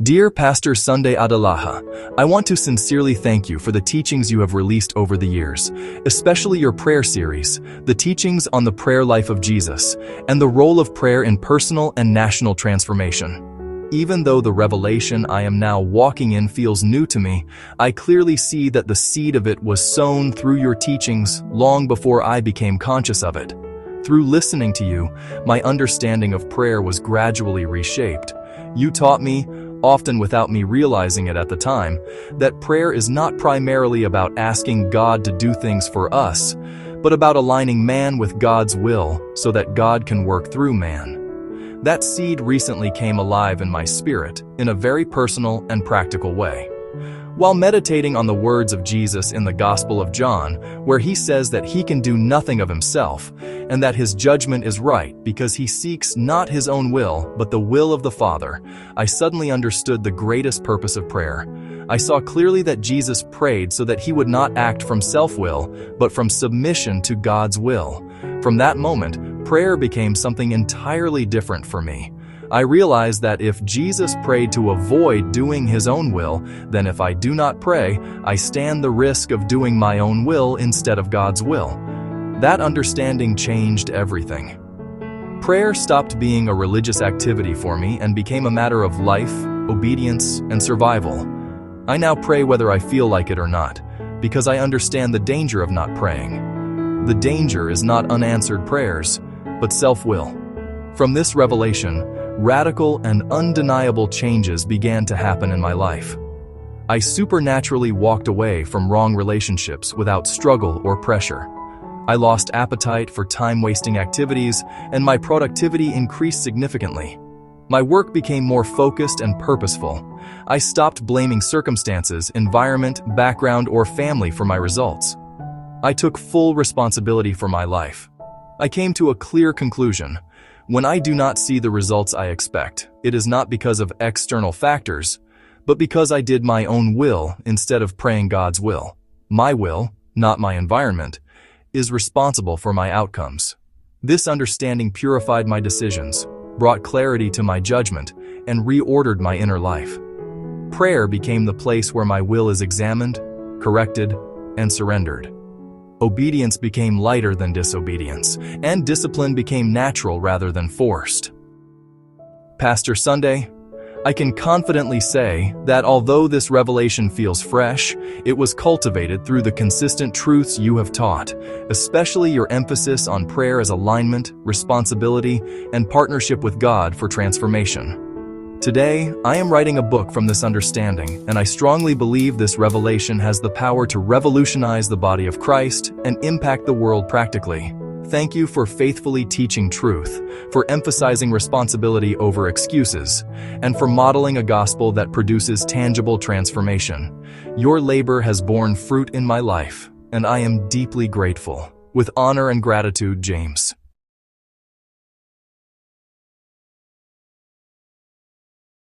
Dear Pastor Sunday Adelaha, I want to sincerely thank you for the teachings you have released over the years, especially your prayer series, the teachings on the prayer life of Jesus, and the role of prayer in personal and national transformation. Even though the revelation I am now walking in feels new to me, I clearly see that the seed of it was sown through your teachings long before I became conscious of it. Through listening to you, my understanding of prayer was gradually reshaped. You taught me, often without me realizing it at the time, that prayer is not primarily about asking God to do things for us, but about aligning man with God's will so that God can work through man. That seed recently came alive in my spirit in a very personal and practical way. While meditating on the words of Jesus in the Gospel of John, where he says that he can do nothing of himself, and that his judgment is right because he seeks not his own will, but the will of the Father, I suddenly understood the greatest purpose of prayer. I saw clearly that Jesus prayed so that he would not act from self-will, but from submission to God's will. From that moment, prayer became something entirely different for me. I realized that if Jesus prayed to avoid doing his own will, then if I do not pray, I stand the risk of doing my own will instead of God's will. That understanding changed everything. Prayer stopped being a religious activity for me and became a matter of life, obedience, and survival. I now pray whether I feel like it or not, because I understand the danger of not praying. The danger is not unanswered prayers, but self-will. From this revelation, radical and undeniable changes began to happen in my life. I supernaturally walked away from wrong relationships without struggle or pressure. I lost appetite for time-wasting activities, and my productivity increased significantly. My work became more focused and purposeful. I stopped blaming circumstances, environment, background, or family for my results. I took full responsibility for my life. I came to a clear conclusion. When I do not see the results I expect, it is not because of external factors, but because I did my own will instead of praying God's will. My will, not my environment, is responsible for my outcomes. This understanding purified my decisions, brought clarity to my judgment, and reordered my inner life. Prayer became the place where my will is examined, corrected, and surrendered. Obedience became lighter than disobedience, and discipline became natural rather than forced. Pastor Sunday, I can confidently say that although this revelation feels fresh, it was cultivated through the consistent truths you have taught, especially your emphasis on prayer as alignment, responsibility, and partnership with God for transformation. Today, I am writing a book from this understanding, and I strongly believe this revelation has the power to revolutionize the body of Christ and impact the world practically. Thank you for faithfully teaching truth, for emphasizing responsibility over excuses, and for modeling a gospel that produces tangible transformation. Your labor has borne fruit in my life, and I am deeply grateful. With honor and gratitude, James.